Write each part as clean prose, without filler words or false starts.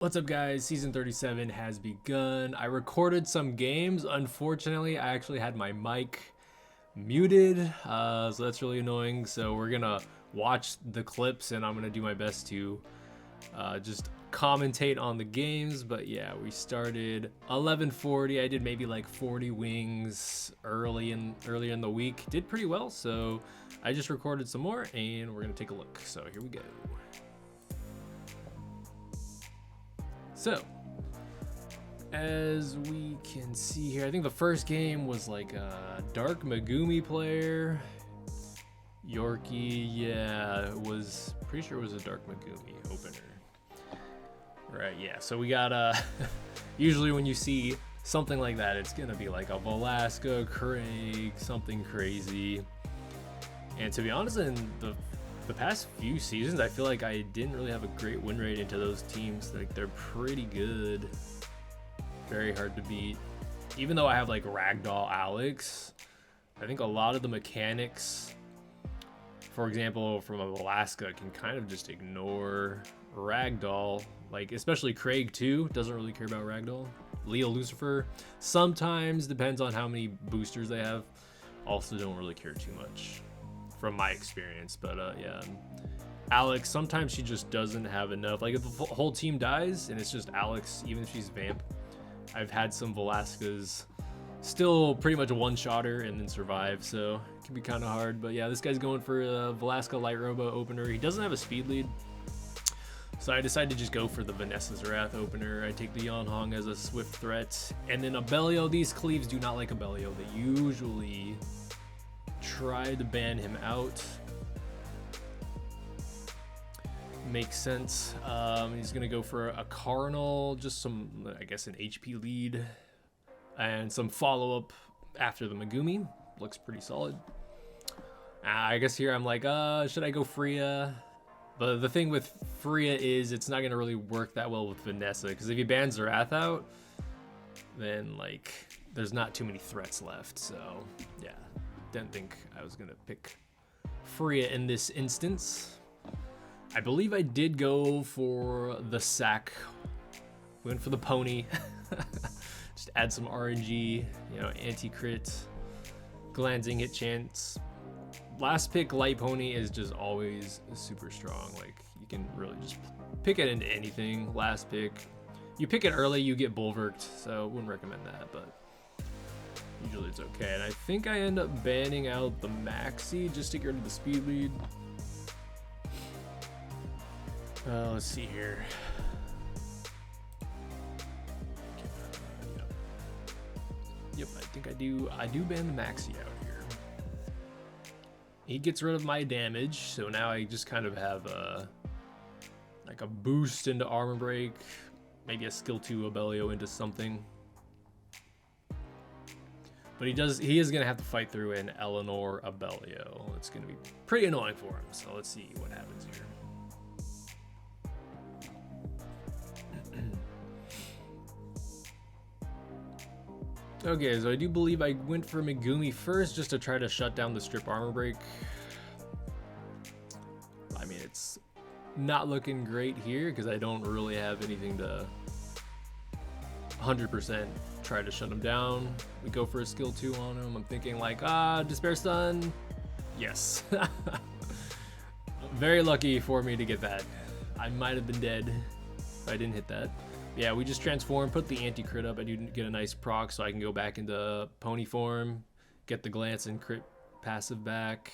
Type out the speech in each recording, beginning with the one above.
What's up, guys? Season 37 has begun. I recorded some games. Unfortunately, I actually had my mic muted, so that's really annoying. So we're gonna watch the clips and I'm gonna do my best to just commentate on the games. But yeah, we started 11:40. I did maybe like 40 wings earlier in the week. Did pretty well, so I just recorded some more and we're gonna take a look. So here we go. So, as we can see here, I think the first game was like a Dark Megumi player. Yorkie, yeah, it was, pretty sure it was a Dark Megumi opener. Right, yeah, so we got, usually when you see something like that, it's gonna be like a Velasca, Craig, something crazy. And to be honest, in the past few seasons, I feel like I didn't really have a great win rate into those teams. Like, they're pretty good, very hard to beat. Even though I have like Ragdoll Alex, I think a lot of the mechanics, for example, from Alaska, can kind of just ignore Ragdoll. Like, especially Craig too, doesn't really care about Ragdoll. Leo Lucifer sometimes, depends on how many boosters they have, also don't really care too much from my experience. But yeah, Alex, sometimes she just doesn't have enough. Like, if the whole team dies and it's just Alex, even if she's vamp, I've had some Velascas still pretty much one-shotter and then survive, so it can be kind of hard. But yeah, this guy's going for a Velasca Light Robo opener. He doesn't have a speed lead, so I decided to just go for the Vanessa's Wrath opener. I take the Yonhong as a swift threat, and then Abellio. These Cleaves do not like Abellio. They usually try to ban him out. Makes sense. He's gonna go for a Carnal, just some, I guess, an HP lead, and some follow-up after the Megumi. Looks pretty solid. I guess here I'm like, should I go Freya? But the thing with Freya is it's not gonna really work that well with Vanessa, because if he bans Wrath out, then like there's not too many threats left. So yeah, didn't think I was gonna pick Freya in this instance. I believe I did go for the sack. Went for the pony. Just add some RNG, you know, anti-crit, glancing hit chance. Last pick light pony is just always super strong. Like, you can really just pick it into anything. Last pick, you pick it early, you get bulwarked, so wouldn't recommend that, but usually it's okay. And I think I end up banning out the Maxi just to get rid of the speed lead. Let's see here. Yep, I think I do ban the Maxi out here. He gets rid of my damage, so now I just kind of have like a boost into armor break, maybe a skill 2 Abellio into something. But he is gonna have to fight through an Eleanor Abellio. It's gonna be pretty annoying for him. So let's see what happens here. Okay, so I do believe I went for Megumi first just to try to shut down the strip armor break. I mean, it's not looking great here because I don't really have anything to 100% try to shut him down. We go for a skill 2 on him. I'm thinking like, Despair Stun. Yes. Very lucky for me to get that. I might have been dead if I didn't hit that. Yeah, we just transform, put the anti-crit up. I do get a nice proc so I can go back into pony form, get the glance and crit passive back.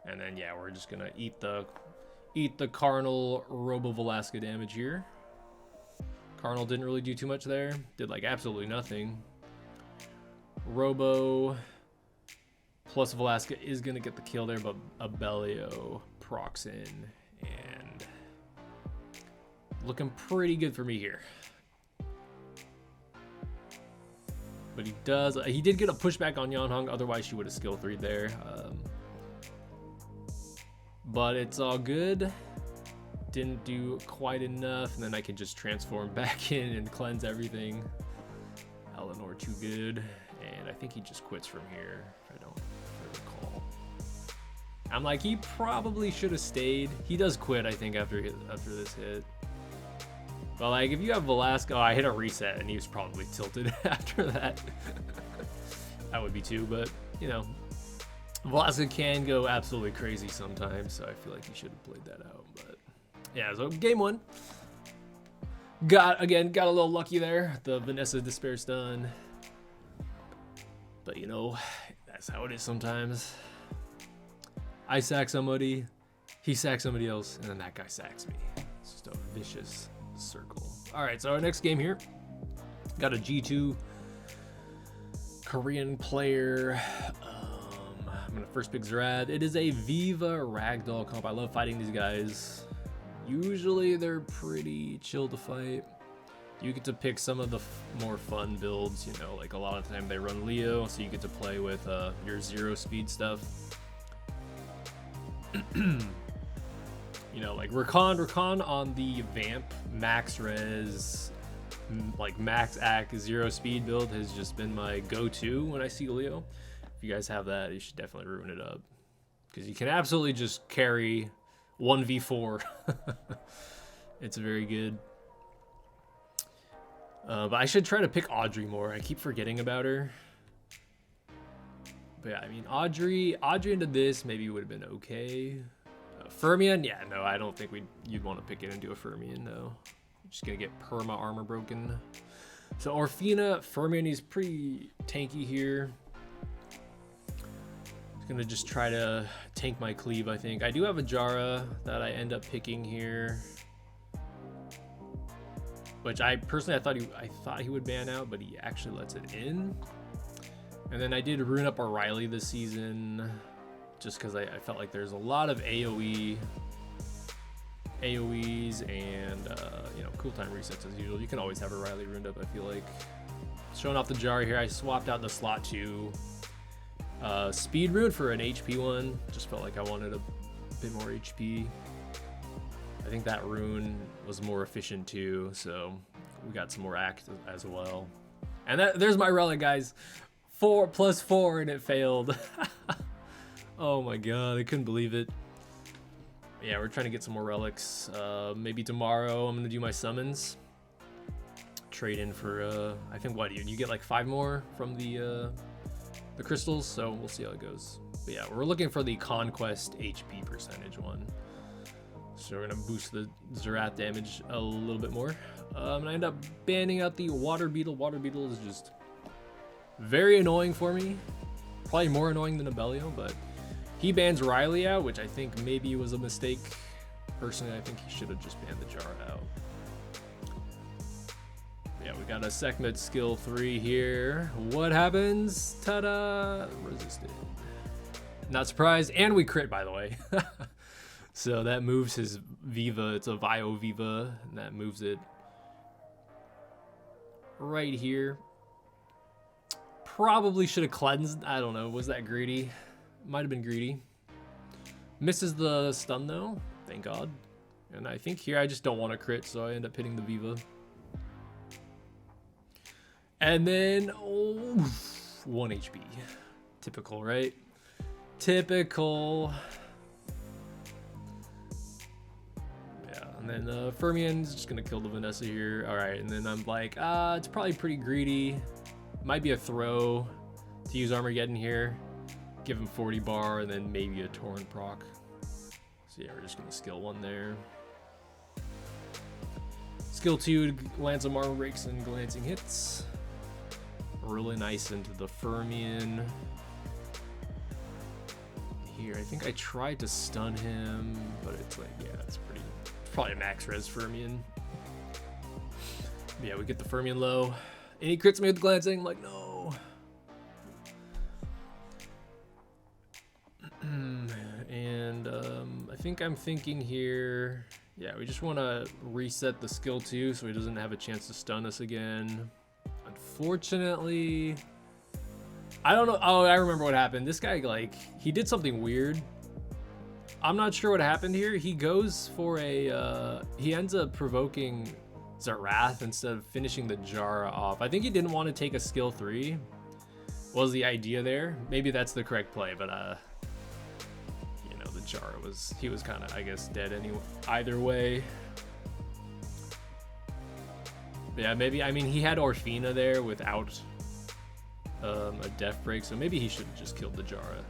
And then yeah, we're just gonna eat the Carnal Robo Velasca damage here. Carnal didn't really do too much there. Did like absolutely nothing. Robo plus Velasca is gonna get the kill there, but Abellio procs in, and looking pretty good for me here. But he did get a pushback on Yonhong, otherwise she would have skill 3 there. But it's all good. Didn't do quite enough, and then I can just transform back in and cleanse everything. Eleanor too good, and I think he just quits from here, if I recall. I'm like, he probably should have stayed. He does quit, I think, after this hit. But like, if you have Velasco, I hit a reset and he was probably tilted after that. I would be too, but you know, Velasco can go absolutely crazy sometimes, so I feel like he should have played that out. But yeah, so game 1. Got a little lucky there. The Vanessa Despair stun. But you know, that's how it is sometimes. I sack somebody, he sacks somebody else, and then that guy sacks me. It's just a vicious circle. All right, so our next game here, got a G2 Korean player. I'm gonna first pick Zerad. It is a Viva Ragdoll comp. I love fighting these guys. Usually they're pretty chill to fight. You get to pick some of the more fun builds, you know, like a lot of the time they run Leo, so you get to play with your 0 speed stuff. You know, like Rakan on the Vamp max res, like max AC 0 speed build has just been my go-to when I see Leo. If you guys have that, you should definitely ruin it up, because you can absolutely just carry 1v4. It's very good. But I should try to pick Audrey more. I keep forgetting about her. But yeah, I mean, Audrey into this maybe would have been okay. Fermion, yeah, no, I don't think you'd want to pick it into a Fermion, no. I'm just gonna get perma armor broken. So Orfina, Fermion, he's pretty tanky here. Gonna just try to tank my cleave, I think. I do have a Jara that I end up picking here, which I personally I thought he would ban out, but he actually lets it in. And then I did rune up O'Reilly this season, just because I felt like there's a lot of AoEs and you know, cool time resets as usual. You can always have O'Reilly runed up, I feel like. Showing off the Jara here, I swapped out the slot 2 speed rune for an HP one. Just felt like I wanted a bit more HP. I think that rune was more efficient too, so we got some more act as well. And there's my relic, guys. 4+4 and it failed. Oh my god, I couldn't believe it. Yeah, we're trying to get some more relics. Maybe tomorrow I'm gonna do my summons. Trade in for I think, what, you get like 5 more from the crystals, so we'll see how it goes. But yeah, we're looking for the conquest HP percentage one. So we're gonna boost the Zerath damage a little bit more. And I end up banning out the Water Beetle. Water Beetle is just very annoying for me. Probably more annoying than Abelio, but he bans Riley out, which I think maybe was a mistake. Personally, I think he should have just banned the Jar out. Yeah, we got a Sekhmet skill 3 here. What happens? Ta-da! Resisted. Not surprised. And we crit, by the way. So that moves his Viva. It's a Vio Viva, and that moves it right here. Probably should have cleansed. I don't know. Was that greedy? Might have been greedy. Misses the stun though. Thank God. And I think here I just don't want to crit, so I end up hitting the Viva. And then, oh, 1 HP. Typical, right? Typical. Yeah, and then Fermion's just gonna kill the Vanessa here. All right, and then I'm like, it's probably pretty greedy. Might be a throw to use Armageddon here. Give him 40 bar, and then maybe a Torrent proc. So yeah, we're just gonna skill 1 there. Skill 2 lands some armor breaks and glancing hits. Really nice into the Fermion. Here, I think I tried to stun him, but it's like, yeah, it's probably a max res Fermion. Yeah, we get the Fermion low. And he crits me with glancing. I'm like, no. And I think I'm thinking here, yeah, we just want to reset the skill 2 so he doesn't have a chance to stun us again. Unfortunately, I don't know. Oh, I remember what happened. This guy, like, he did something weird. I'm not sure what happened here. He goes for a, he ends up provoking Zerath instead of finishing the Jara off. I think he didn't want to take a skill 3 was the idea there. Maybe that's the correct play, but you know, the Jara he was kind of, I guess, dead anyway, either way. Yeah, maybe, I mean, he had Orfina there without a death break, so maybe he should have just killed the Jara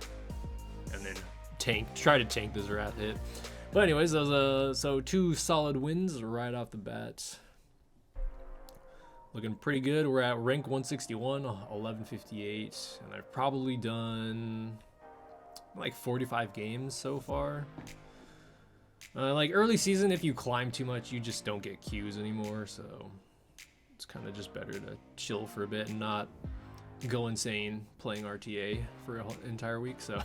and then try to tank the Zerath hit. But anyways, those so 2 solid wins right off the bat. Looking pretty good. We're at rank 161, 1158, and I've probably done like 45 games so far. Like early season, if you climb too much, you just don't get queues anymore, so it's kind of just better to chill for a bit and not go insane playing RTA for an entire week. So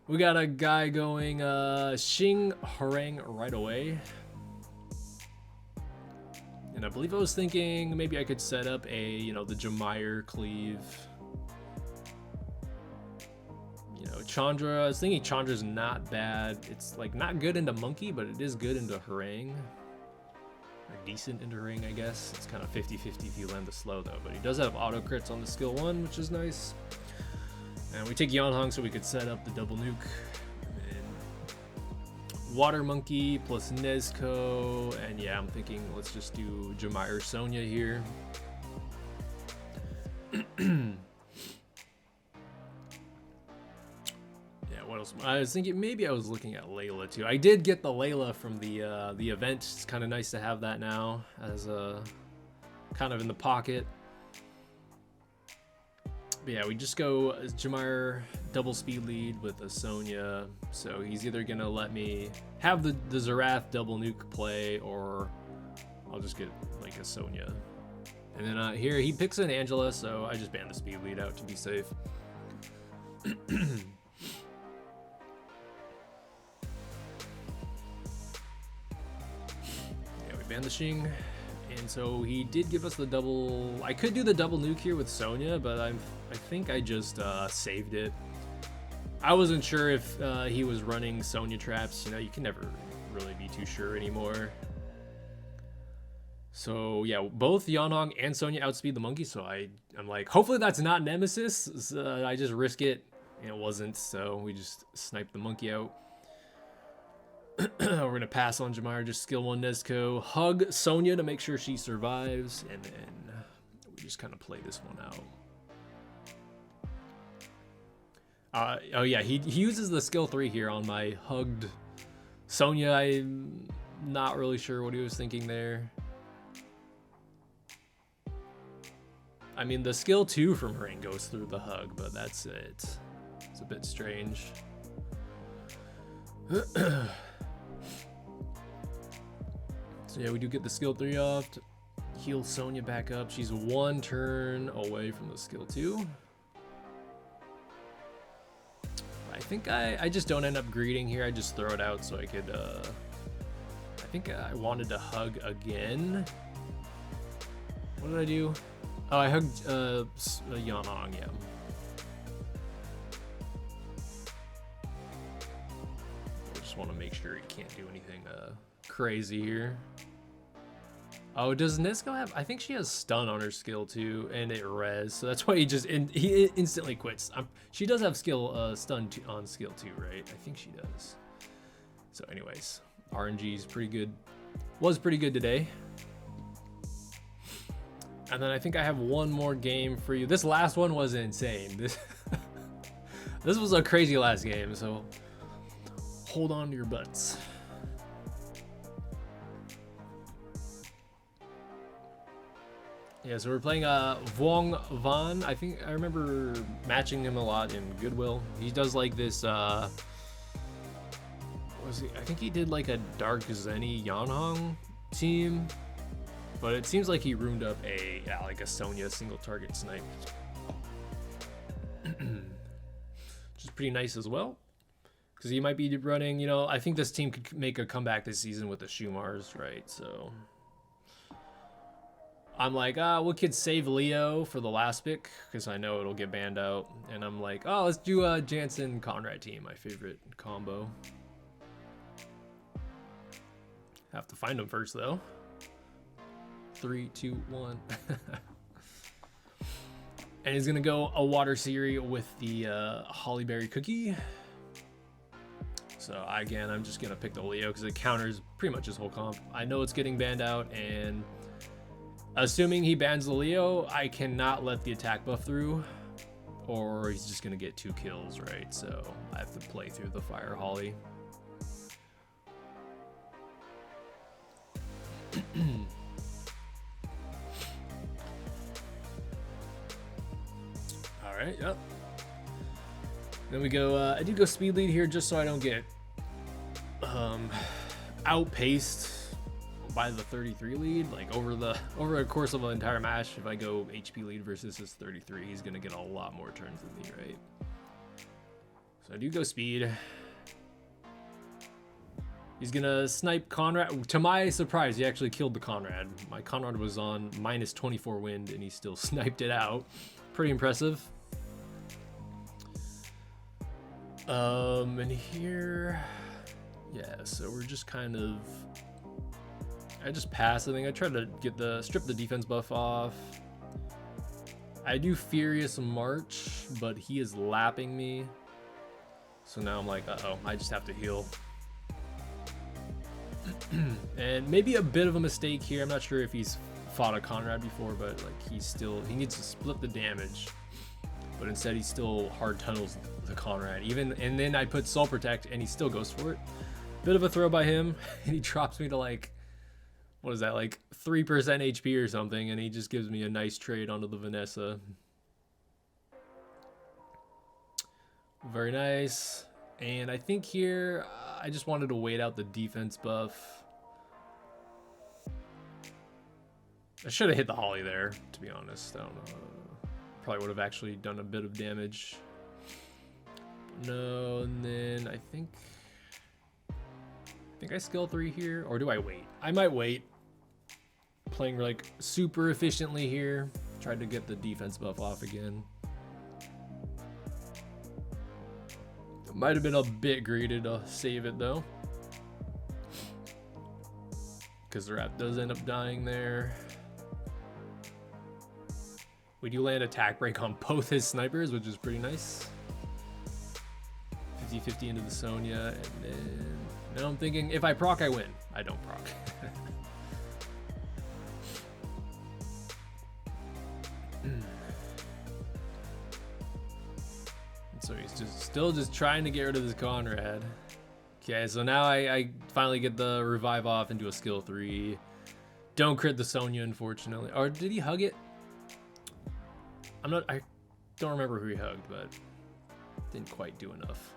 we got a guy going Xing Harang right away. And I believe I was thinking maybe I could set up a, you know, the Jamire cleave. You know, Chandra, I was thinking Chandra's not bad. It's like not good into Monkey, but it is good into Harang. Or decent into Harang, I guess. It's kind of 50-50 if you land the slow though, but he does have auto crits on the skill 1, which is nice. And we take Yanhong so we could set up the double nuke. Water Monkey plus Nezuko, and yeah, I'm thinking let's just do Jamire Sonya here. Yeah, what else? I was thinking maybe I was looking at Layla too. I did get the Layla from the event. It's kind of nice to have that now as a kind of in the pocket. But yeah, we just go Jamire double speed lead with a Sonya, so he's either gonna let me have the Zerath double nuke play, or I'll just get like a Sonya. And then here he picks an Angela, so I just ban the speed lead out to be safe. Yeah, we ban the Xing. And so he did give us the double. I could do the double nuke here with Sonya, but I think I just saved it. I wasn't sure if he was running Sonya traps. You know, you can never really be too sure anymore. So yeah, both Yanhong and Sonya outspeed the Monkey. So I'm like, hopefully that's not Nemesis. So I just risk it, and it wasn't. So we just sniped the Monkey out. We're gonna pass on Jamire, just skill 1 Nezuko, hug Sonya to make sure she survives, and then we just kind of play this one out. Oh yeah, he uses the skill 3 here on my hugged Sonya. I'm not really sure what he was thinking there. I mean, the skill 2 from Harang goes through the hug, but that's it. It's a bit strange. So yeah, we do get the skill 3 off to heal Sonya back up. She's 1 turn away from the skill 2. I think I just don't end up greeting here. I just throw it out so I could, I think I wanted to hug again. What did I do? Oh, I hugged Yanhong, yeah. I just want to make sure he can't do anything crazy here. Oh, does Nezuko have? I think she has stun on her skill too, and it res, so that's why he instantly quits. She does have skill stun on skill 2, right? I think she does. So, anyways, RNG is pretty good. Was pretty good today. And then I think I have one more game for you. This last one was insane. This was a crazy last game, so hold on to your butts. Yeah, so we're playing Vuong Van. I think I remember matching him a lot in Goodwill. He does like this, what was he? I think he did like a Dark Zenny Yanhong team, but it seems like he roomed up like a Sonya single target snipe. Which is pretty nice as well, because he might be running, you know, I think this team could make a comeback this season with the Shumars, right? So I'm like, we could save Leo for the last pick because I know it'll get banned out. And I'm like, let's do a Jansen Conrad team, my favorite combo. Have to find him first though. 3, 2, 1. And he's gonna go a Water Siri with the Hollyberry Cookie. So again, I'm just gonna pick the Leo because it counters pretty much his whole comp. I know it's getting banned out, and Assuming he bans the Leo, I cannot let the attack buff through, or he's just gonna get 2 kills, right? So I have to play through the Fire Holly. All right, yep. Then we go, I do go speed lead here just so I don't get outpaced by the 33 lead. Like over the course of an entire match, if I go HP lead versus his 33, he's gonna get a lot more turns than me, right? So I do go speed. He's gonna snipe Conrad. To my surprise, he actually killed the Conrad. My Conrad was on minus 24 wind and he still sniped it out. Pretty impressive. And here, yeah, so we're just kind of, I just pass. I think I tried to get strip the defense buff off. I do Furious March, but he is lapping me. So now I'm like, uh-oh, I just have to heal. And maybe a bit of a mistake here. I'm not sure if he's fought a Conrad before, but like he needs to split the damage. But instead he still hard tunnels the Conrad. And then I put Soul Protect and he still goes for it. Bit of a throw by him, and he drops me to like, what is that, like 3% HP or something, and he just gives me a nice trade onto the Vanessa. Very nice. And I think here, I just wanted to wait out the defense buff. I should have hit the Holly there, to be honest. I don't know. Probably would have actually done a bit of damage. No, and then I think I skill 3 here, or do I wait? I might wait. Playing like super efficiently here. Tried to get the defense buff off again. It might have been a bit greedy to save it though, because the Rat does end up dying there. We do land attack break on both his snipers, which is pretty nice. 50-50 into the Sonya, and then now I'm thinking if I proc, I win. I don't proc. So he's still just trying to get rid of this Conrad. Okay, so now I finally get the revive off into a skill 3. Don't crit the Sonya, unfortunately. Or did he hug it? I don't remember who he hugged, but didn't quite do enough.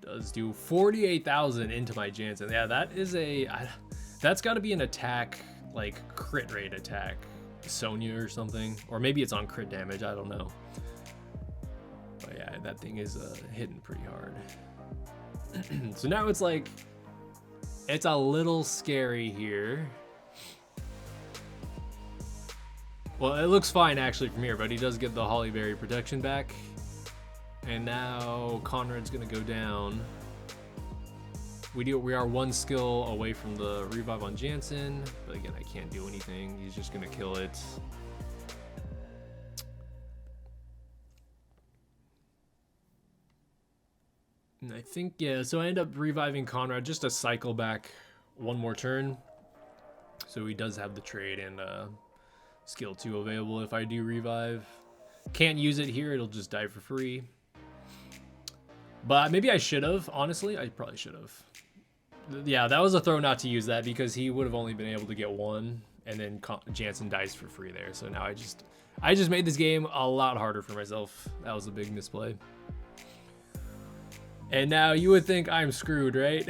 Does do 48,000 into my Jansen. Yeah, that is that's got to be an attack, like crit rate attack, Sonya or something, or maybe it's on crit damage. I don't know. But yeah, that thing is hitting pretty hard. So now it's like, it's a little scary here. Well, it looks fine actually from here, but he does get the Hollyberry protection back. And now Conrad's gonna go down. We are 1 skill away from the revive on Jansen, but again, I can't do anything. He's just gonna kill it. And I think, yeah, so I end up reviving Conrad just to cycle back 1 more turn. So he does have the trade and skill 2 available if I do revive. Can't use it here, it'll just die for free. But maybe I should have, honestly. I probably should have. Yeah, that was a throw not to use that, because he would have only been able to get 1, and then Jansen dies for free there. So now I just made this game a lot harder for myself. That was a big misplay. And now you would think I'm screwed, right?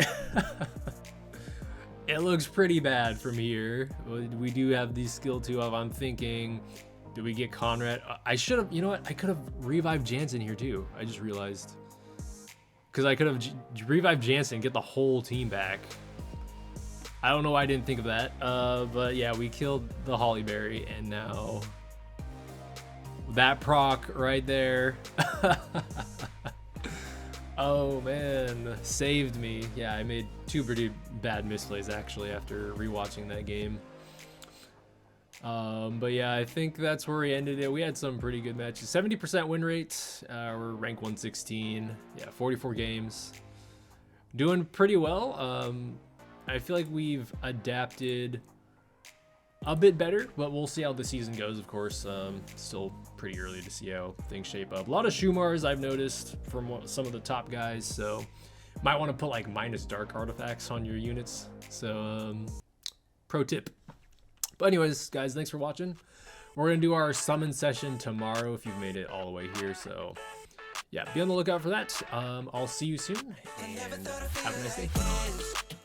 It looks pretty bad from here. We do have these skill 2 of, I'm thinking, do we get Conrad? I should have, you know what? I could have revived Jansen here too. I just realized. Because I could have revived Jansen, get the whole team back. I don't know why I didn't think of that. But yeah, we killed the Hollyberry, and now that proc right there. Oh man, saved me. Yeah, I made 2 pretty bad misplays actually after rewatching that game. But yeah, I think that's where we ended it. We had some pretty good matches. 70% win rate. We're rank 116. Yeah, 44 games. Doing pretty well. I feel like we've adapted a bit better, but we'll see how the season goes, of course. Still pretty early to see how things shape up. A lot of Shumars I've noticed from some of the top guys, so might want to put like minus dark artifacts on your units. So pro tip. But anyways, guys, thanks for watching. We're going to do our summon session tomorrow if you've made it all the way here. So yeah, be on the lookout for that. I'll see you soon, and have a nice day.